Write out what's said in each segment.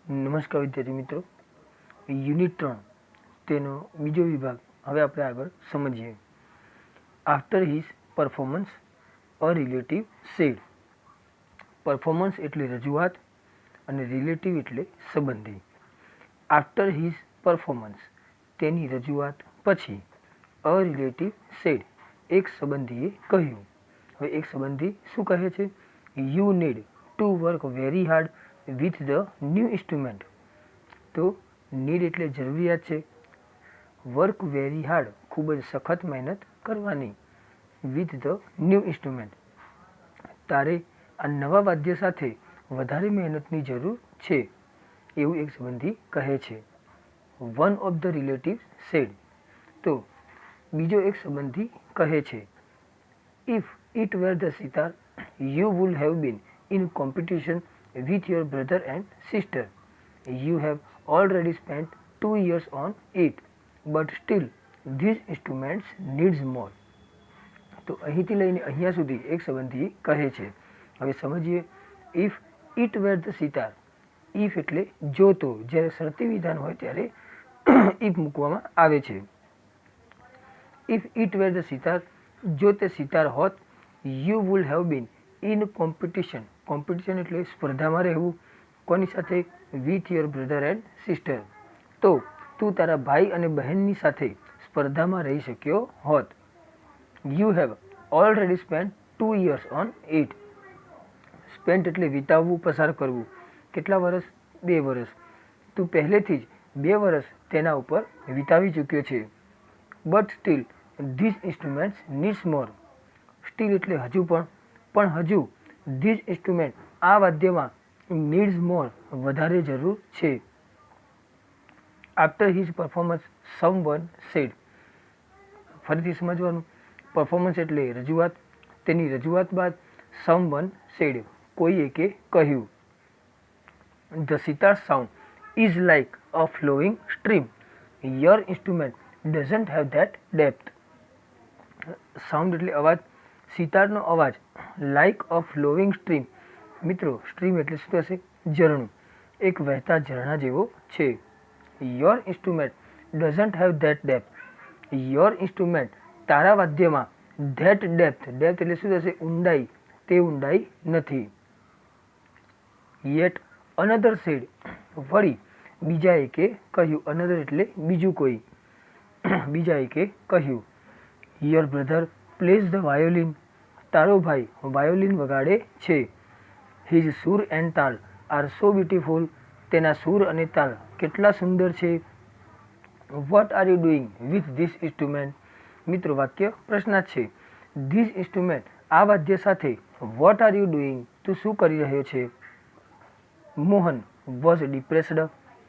નમસ્કાર વિદ્યાર્થી મિત્રો, યુનિટ 3 તેનો બીજો વિભાગ હવે આપણે આગળ સમજીએ. After his performance a relative said. Performance એટલે રજૂઆત અને રિલેટિવ એટલે સંબંધી. આફ્ટર હિઝ પરફોર્મન્સ તેની રજૂઆત પછી, અ રિલેટિવ સેડ એક સંબંધીએ કહ્યું. હવે એક સંબંધી શું કહે છે? You need to work very hard with the new instrument. તો નીડ એટલે જરૂરિયાત છે, વર્ક વેરી હાર્ડ ખૂબ જ સખત મહેનત કરવાની, વિથ ધ ન્યૂ ઇન્સ્ટ્રુમેન્ટ તારે આ નવા વાદ્ય સાથે વધારે મહેનતની જરૂર છે, એવું એક સંબંધી કહે છે. One of the relatives said. તો બીજો એક સંબંધી કહે છે, if it were the sitar you would have been in competition with your brother and sister. You have already spent 2 years on it, but still these instruments needs more. તો અહીંથી લઈને અહીંયા સુધી એક સંબંધી કહે છે. હવે સમજીએ. If it were the sitar. If એટલે જો તો, જ્યારે શરતી વિધાન હોય ત્યારે ઇફ મૂકવામાં આવે છે. If it were the sitar, જો તે સિતાર હોત, you would have been in competition. Competition એટલે સ્પર્ધામાં રહેવું. કોની સાથે? With your brother and sister. તો તું તારા ભાઈ અને બહેનની સાથે સ્પર્ધામાં રહી શક્યો હોત. You have already spent 2 years on it. Spent એટલે વિતાવવું, પસાર કરવું. કેટલા વર્ષ? 2 વર્ષ. તું પહેલેથી જ 2 વર્ષ તેના ઉપર વિતાવી ચૂક્યો છે. But still this instruments needs more. Steel એટલે હજુ પણ હજુ ધીસ ઇન્સ્ટ્રુમેન્ટ આ વાદ્યમાં નીડ્સ મોર વધારે જરૂર છે. After his performance someone said. ફરીથી સમજવાનું. પરફોર્મન્સ એટલે રજૂઆત, તેની રજૂઆત બાદ સમવન સેડ કોઈ એકે કહ્યું. The sitar sound is like a flowing stream. Your instrument doesn't have that depth. Sound એટલે અવાજ, સિતારનો અવાજ લાઇક અ ફ્લોઈંગ સ્ટ્રીમ. મિત્રો, સ્ટ્રીમ એટલે શું થશે? ઝરણું. એક વહેતા ઝરણા જેવો છે. Your instrument doesn't have that depth. Your instrument તારા વાદ્યમાં ધેટ ડેપ્થ. ડેપ્થ એટલે શું થશે? ઊંડાઈ. તે ઊંડાઈ નથી. Yet another said. વળી બીજા એકે કહ્યું. અનધર એટલે બીજું કોઈ. બીજા એકે કહ્યું, your brother plays the violin. તારો ભાઈ વાયોલિન વગાડે છે. હિઝ સૂર એન્ડ તાલ આર સો બ્યુટીફુલ. તેના સૂર અને તાલ કેટલા સુંદર છે. What are you doing with this instrument. મિત્રો, વાક્ય પ્રશ્નાર્થ છે. ધીસ ઇન્સ્ટ્રુમેન્ટ આ વાદ્ય સાથે વોટ આર યુ ડુઈંગ તું શું કરી રહ્યો છે. Mohan was depressed.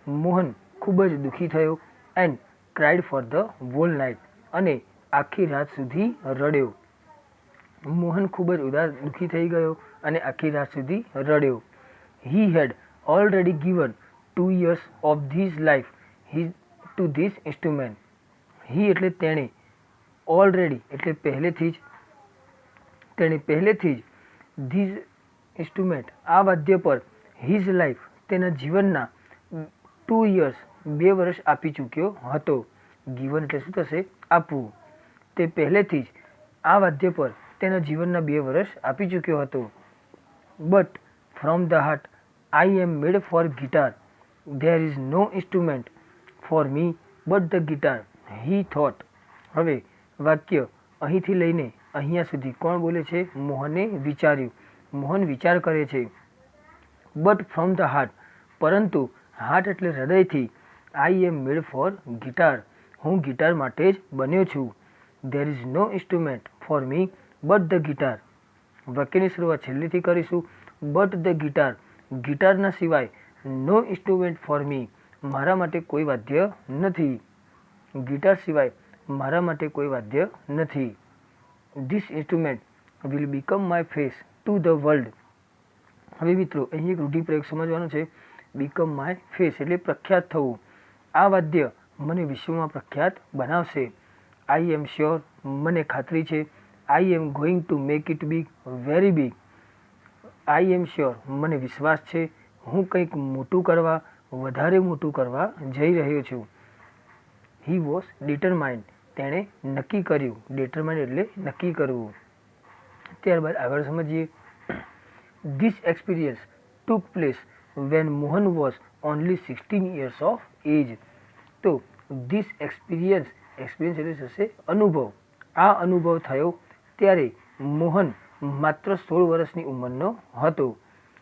મોહન ખૂબ જ દુઃખી થયો. And cried for the whole night. અને આખી રાત સુધી રડ્યો. મોહન ખૂબ જ દુઃખી થઈ ગયો અને આખી રાત સુધી રડ્યો. He had already given 2 years of these life to this instrument. He એટલે તેણે, ઓલરેડી એટલે પહેલેથી જ, તેણે પહેલેથી જ ધીઝ ઇન્સ્ટ્રુમેન્ટ આ વાદ્ય પર હિઝ લાઈફ તેના જીવનના 2 years 2 વર્ષ આપી ચૂક્યો હતો. ગિવન એટલે શું થશે? આપવું. તે પહેલેથી જ આ વાદ્ય પર તેના જીવનના 2 વર્ષ આપી ચૂક્યો હતો. But from the heart I am made for guitar. There is no instrument for me but the guitar, he thought. હવે વાક્ય અહીંથી લઈને અહીંયા સુધી કોણ બોલે છે? મોહને વિચાર્યું. મોહન વિચાર કરે છે. બટ ફ્રોમ ધ હાર્ટ, પરંતુ હાર્ટ એટલે હૃદયથી, I am made for guitar, હું ગિટાર માટે જ બન્યો છું. There is no instrument for me but the guitar. વાક્યની શરૂઆત છેલ્લેથી કરીશું. બટ ધ ગિટાર, ગિટારના સિવાય, નો ઇન્સ્ટ્રુમેન્ટ ફોર મી, મારા માટે કોઈ વાદ્ય નથી. ગિટાર સિવાય મારા માટે કોઈ વાદ્ય નથી. This instrument will become my face to the world. હવે મિત્રો, અહીં એક રૂઢિપ્રયોગ સમજવાનો છે. બીકમ માય ફેસ એટલે પ્રખ્યાત થવું. આ વાદ્ય મને વિશ્વમાં પ્રખ્યાત બનાવશે. આઈ એમ શ્યોર, મને ખાતરી છે. I am going to make it big, very big. I am sure, મને વિશ્વાસ છે. હું કંઈક મોટું કરવા, વધારે મોટું કરવા જઈ રહ્યો છું. હી વોઝ ડિટરમાઇન્ડ, તેણે નક્કી કર્યું. ડિટરમાઇન્ડ એટલે નક્કી કરવું. ત્યારબાદ આગળ સમજીએ. This experience took place when Mohan was only 16 years of age. તો ધીસ એક્સપિરિયન્સ એટલે થશે અનુભવ. આ અનુભવ થયો ત્યારે મોહન માત્ર 16 વર્ષની ઉંમરનો હતો.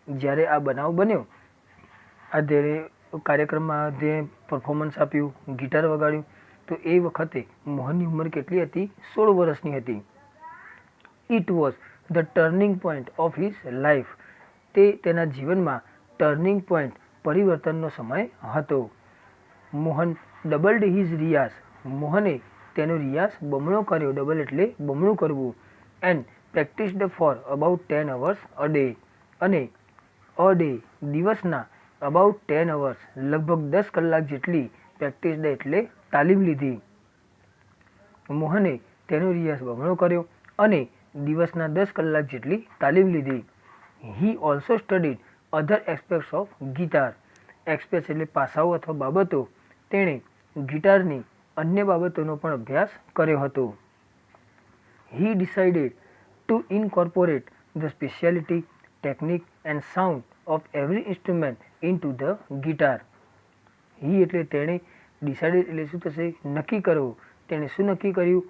જ્યારે આ બનાવ બન્યો, આ જ્યારે કાર્યક્રમમાં જે પરફોર્મન્સ આપ્યું, ગિટાર વગાડ્યું, તો એ વખતે મોહનની ઉંમર કેટલી હતી? 16 વર્ષની હતી. It was the turning point of his life. તે તેના જીવનમાં ટર્નિંગ પોઈન્ટ, પરિવર્તનનો સમય હતો. Mohan doubled his riyaz. મોહને તેનો રિયાઝ બમણો કર્યો. ડબલ એટલે બમણું કરવું. And practised for about 10 hours a day. અને અ ડે દિવસના અબાઉટ 10 hours લગભગ 10 કલાક જેટલી પ્રેક્ટિસ્ડ એટલે તાલીમ લીધી. મોહને તેનો રિયાઝ બમણો કર્યો અને દિવસના 10 કલાક જેટલી તાલીમ લીધી. He also studied other aspects of guitar. Aspects એટલે પાસાઓ અથવા બાબતો. તેણે ગિટારની અન્ય બાબતોનો પણ અભ્યાસ કર્યો હતો. He decided to incorporate the speciality, technique and sound of every instrument into the guitar. He એટલે તેણે, ડિસાઇડેડ એટલે શું થશે? નક્કી કરવું. તેણે શું નક્કી કર્યું?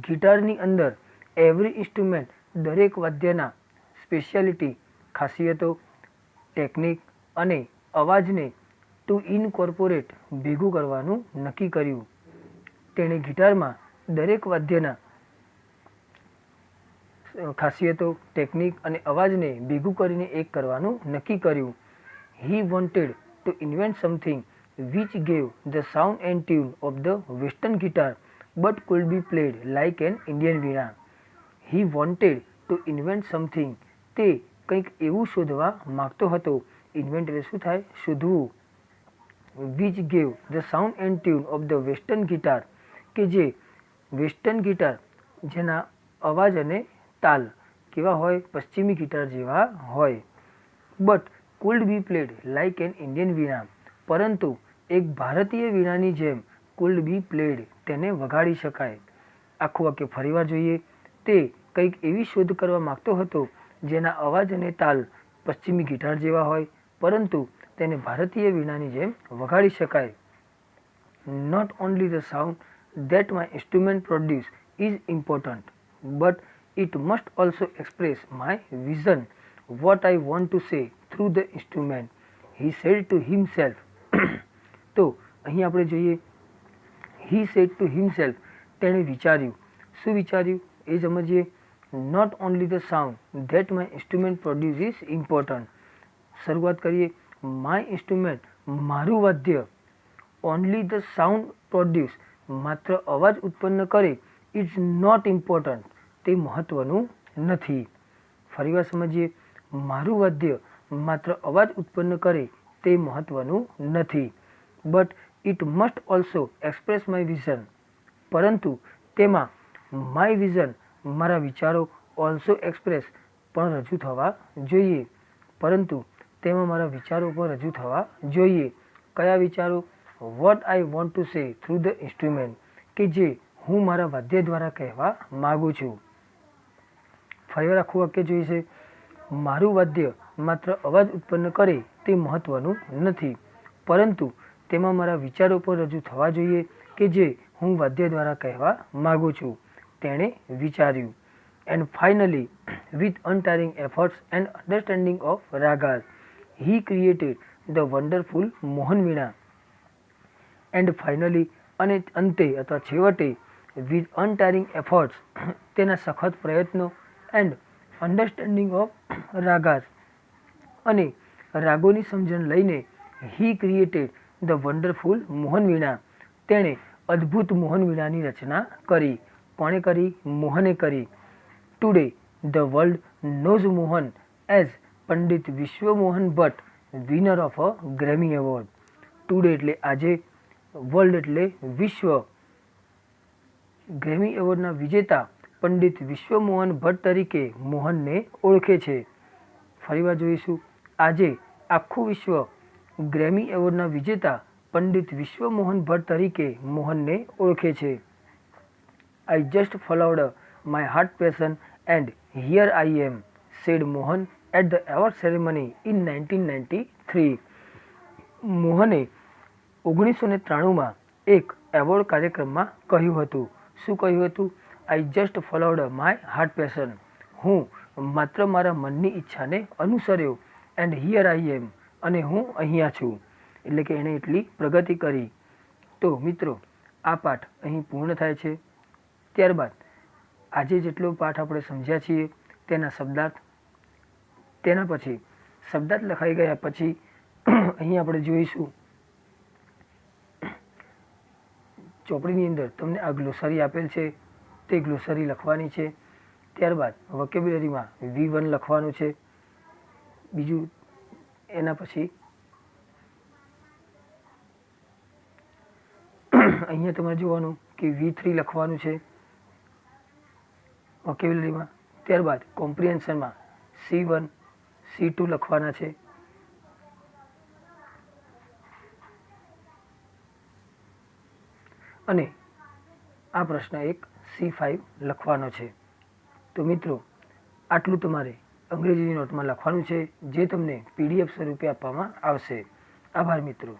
ગિટારની અંદર એવરી ઇન્સ્ટ્રુમેન્ટ, દરેક વાદ્યના સ્પેશિયાલિટી, ખાસિયતો, ટેકનિક અને અવાજને ટુ ઇનકોર્પોરેટ, ભેગું કરવાનું નક્કી કર્યું. તેણે ગિટારમાં દરેક વાદ્યના ખાસિયતો, ટેકનિક અને અવાજને ભેગું કરીને એક કરવાનું નક્કી કર્યું. He wanted to invent something which gave the sound and tune of the western guitar but food B played like an Indian Veena. He wanted to invent something. તે કંઈક એવું શોધવા માગતો હતો. ઇન્વેન્ટ એટલે શું થાય? શોધવું. Which gave the sound and tune of the western guitar, કે જે વેસ્ટર્ન ગિટાર, જેના અવાજ અને તાલ કેવા હોય? પશ્ચિમી ગિટાર જેવા હોય. But could be played like an Indian veena. પરંતુ એક ભારતીય વીણાની જેમ કુલ્ડ બી પ્લેડ, તેને વગાડી શકાય. આખું વાક્ય ફરીવાર જોઈએ. તે કંઈક એવી શોધ કરવા માગતો હતો જેના અવાજ અને તાલ પશ્ચિમી ગિટાર જેવા હોય, પરંતુ તેને ભારતીય વીણાની જેમ વગાડી શકાય. Not only the sound that my instrument produce is important, but it must also express my vision, what I want to say through the instrument, he said to himself. તો અહીં આપણે જોઈએ, he said to himself, તેણે વિચાર્યું. શું વિચાર્યું એ સમજીએ. Not only the sound that my instrument produce is important. શરૂઆત કરીએ. માય ઇન્સ્ટ્રુમેન્ટ, મારું વાદ્ય. ઓનલી ધ સાઉન્ડ પ્રોડ્યુસ, માત્ર અવાજ ઉત્પન્ન કરે. ઇટ્સ નોટ ઇમ્પોર્ટન્ટ, તે મહત્વનું નથી. ફરીવાર સમજીએ. મારું વાદ્ય માત્ર અવાજ ઉત્પન્ન કરે તે મહત્વનું નથી. But it must also express my vision, પરંતુ તેમાં માય વિઝન, મારા વિચારો, ઓલ્સો એક્સપ્રેસ, પણ રજૂ થવા જોઈએ. પરંતુ તેમાં મારા વિચારો પણ રજૂ થવા જોઈએ. કયા વિચારો? What I want to say through the instrument, કે જે હું મારા વાદ્ય દ્વારા કહેવા માગું છું. ફરીવાર આખું વાક્ય જોઈશે. મારું વાદ્ય માત્ર અવાજ ઉત્પન્ન કરે તે મહત્વનું નથી, પરંતુ તેમાં મારા વિચારો પણ રજૂ થવા જોઈએ કે જે હું વાદ્ય દ્વારા કહેવા માગું છું. તેણે વિચાર્યું. And finally, with untiring efforts and understanding of ragas, he created the wonderful Mohan veena. And finally, અને અંતે અથવા છેવટે, વિથ અનટાયરિંગ એફર્ટ્સ, તેના સખત પ્રયત્નો, એન્ડ અન્ડરસ્ટેન્ડિંગ ઓફ રાગાસ, અને રાગોની સમજણ લઈને, he created the wonderful Mohan વીણા, તેણે અદ્ભુત મોહન વીણાની રચના કરી. કોણે કરી? મોહને કરી. Today the world knows Mohan as Pandit Vishwamohan Bhatt, winner of a Grammy award. Today એટલે આજે, વર્લ્ડ એટલે વિશ્વ, ગ્રેમી એવોર્ડના વિજેતા પંડિત વિશ્વમોહન ભટ્ટ તરીકે મોહનને ઓળખે છે. ફરીવાર જોઈશું. આજે આખું વિશ્વ ગ્રેમી એવોર્ડના વિજેતા પંડિત વિશ્વમોહન ભટ્ટ તરીકે મોહનને ઓળખે છે. I just followed my heart passion and here I am, said Mohan at the award ceremony in 1993. મોહને 1993માં એક એવોર્ડ કાર્યક્રમમાં કહ્યું હતું. શું કહ્યું હતું? I just followed my heart passion. હું માત્ર મારા મનની ઈચ્છાને અનુસર્યો. એન્ડ હિયર આઈ એમ, અને હું અહીંયા છું. એટલે કે એણે એટલી પ્રગતિ કરી. તો મિત્રો, આ પાઠ અહીં પૂર્ણ થાય છે. ત્યારબાદ આજે જેટલો પાઠ આપણે સમજ્યા છીએ તેના શબ્દાર્થ, તેના પછી શબ્દાર્થ લખાઈ ગયા પછી અહીં આપણે જોઈશું ચોપડીની અંદર તમને આ ગ્લોસરી આપેલ છે તે ગ્લોસરી લખવાની છે. ત્યારબાદ વોકેબ્યુલરીમાં V1 લખવાનું છે. બીજું એના પછી અહીંયા તમારે જોવાનું કે V3 લખવાનું છે વોકેબ્યુલરીમાં. ત્યારબાદ કોમ્પ્રિહેન્શનમાં C1 C2 લખવાના છે. અને આ પ્રશ્ન એક C5 લખવાનો છે. તો મિત્રો, આટલું તમારે અંગ્રેજીની નોટમાં લખવાનું છે, જે તમને PDF સ્વરૂપે આપવામાં આવશે. આભાર મિત્રો.